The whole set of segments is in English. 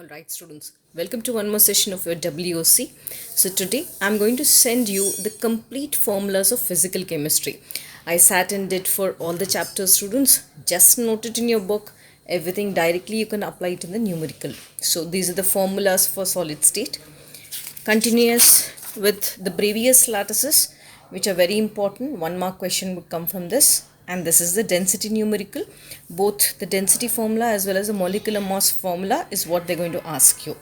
Alright students, welcome to one more session of your WOC. So today I'm going to send you the complete formulas of physical chemistry. I sat and did for all the chapters students. Just note it in your book. Everything directly you can apply it in the numerical. So these are the formulas for solid state. Continuous with the Bravais lattices, which are very important. 1 mark question would come from this. And this is the density numerical. Both the density formula as well as the molecular mass formula is what they're going to ask you.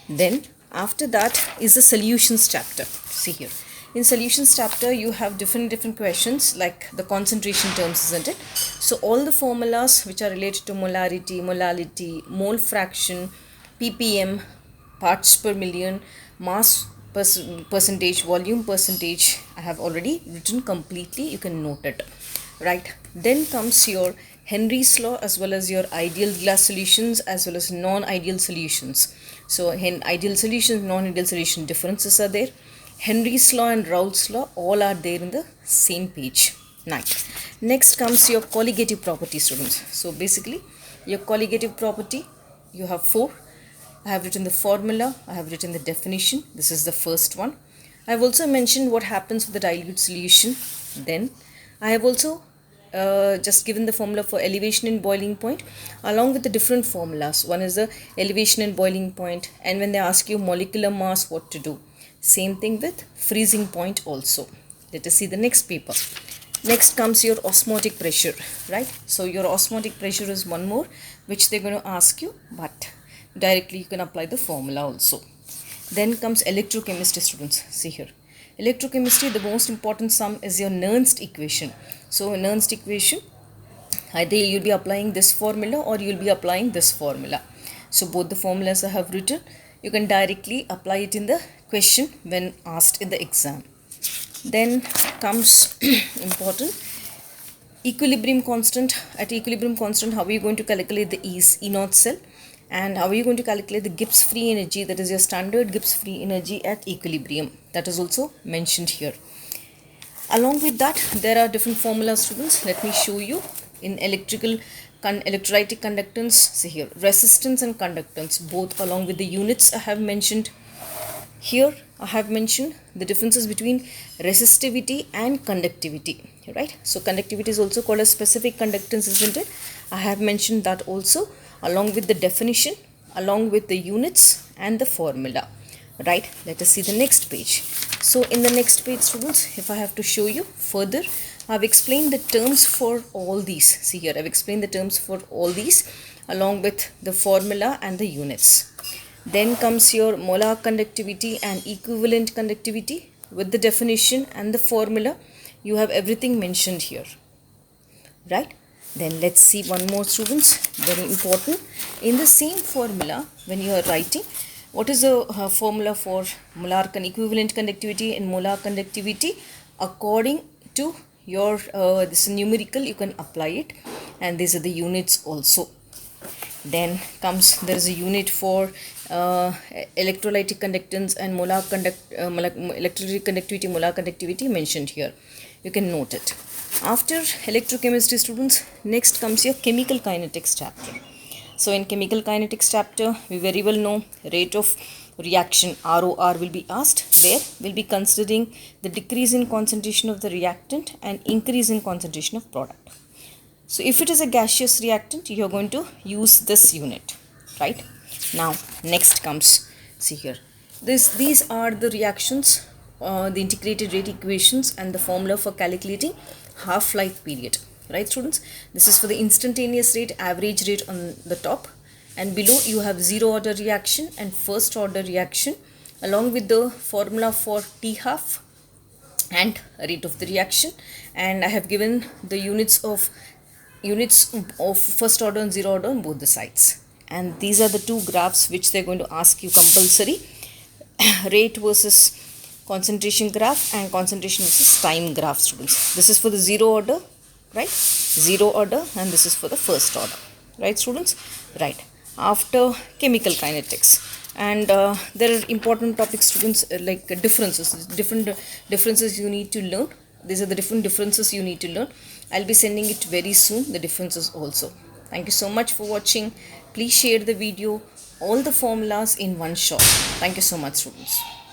Then after that is the solutions chapter. See here. In solutions chapter you have different questions like the concentration terms, isn't it? So all the formulas which are related to molarity, molality, mole fraction, ppm, parts per million, mass percentage, volume percentage, I have already written completely. You can note it. Right, then comes your Henry's law as well as your ideal glass solutions as well as non-ideal solutions. So ideal solutions, non-ideal solution differences are there. Henry's law and Raoult's law all are there in the same page. Next comes your colligative property, students. So basically your colligative property, you have 4. I have written the formula, I have written the definition. This is the first one. I have also mentioned what happens with the dilute solution. Then I have also just given the formula for elevation and boiling point along with the different formulas. One is the elevation and boiling point, and when they ask you molecular mass, what to do. Same thing with freezing point also. Let us see the next paper. Next comes your osmotic pressure, right? So your osmotic pressure is one more which they're going to ask you, but directly you can apply the formula also. Then comes electrochemistry, students. See here. Electrochemistry, the most important sum is your Nernst equation. So Nernst equation, either you'll be applying this formula or you'll be applying this formula. So both the formulas I have written, you can directly apply it in the question when asked in the exam. Then comes important equilibrium constant. At equilibrium constant, how are you going to calculate the E0 cell? And how are you going to calculate the Gibbs free energy, that is your standard Gibbs free energy at equilibrium? That is also mentioned here. Along with that, there are different formulas, students. Let me show you. In electrolytic conductance, see here, resistance and conductance, both along with the units I have mentioned. Here I have mentioned the differences between resistivity and conductivity, right? So conductivity is also called a specific conductance, isn't it? I have mentioned that also, along with the definition, along with the units and the formula, right? Let us see the next page. So in the next page, students, if I have to show you further, I have explained the terms for all these. See here, I have explained the terms for all these along with the formula and the units. Then comes your molar conductivity and equivalent conductivity with the definition and the formula. You have everything mentioned here, right? Then let's see one more, students, very important. In the same formula, when you are writing, what is the formula for molar equivalent conductivity and molar conductivity? According to your this numerical, you can apply it, and these are the units also. Then comes, there is a unit for electrolytic conductance and electrolytic conductivity, molar conductivity mentioned here. You can note it. After electrochemistry, students, next comes your chemical kinetics chapter. So in chemical kinetics chapter, we very well know rate of reaction, ROR, will be asked, where we'll be considering the decrease in concentration of the reactant and increase in concentration of product. So if it is a gaseous reactant, you are going to use this unit, right? Now next comes, see here, these are the reactions, the integrated rate equations and the formula for calculating half-life period, right, students? This is for the instantaneous rate, average rate on the top, and below you have zero order reaction and first order reaction along with the formula for T half and rate of the reaction, and I have given the units of first order and zero order on both the sides. And these are the two graphs which they're going to ask you compulsory. Rate versus concentration graph and concentration versus time graph, students. This is for the zero order, right? Zero order, and this is for the first order, right, students? Right. After chemical kinetics, and there are important topics, students, like different differences you need to learn. These are the different differences you need to learn. I'll be sending it very soon, the differences also. Thank you so much for watching. Please share the video. all the formulas in one shot. Thank you so much, students.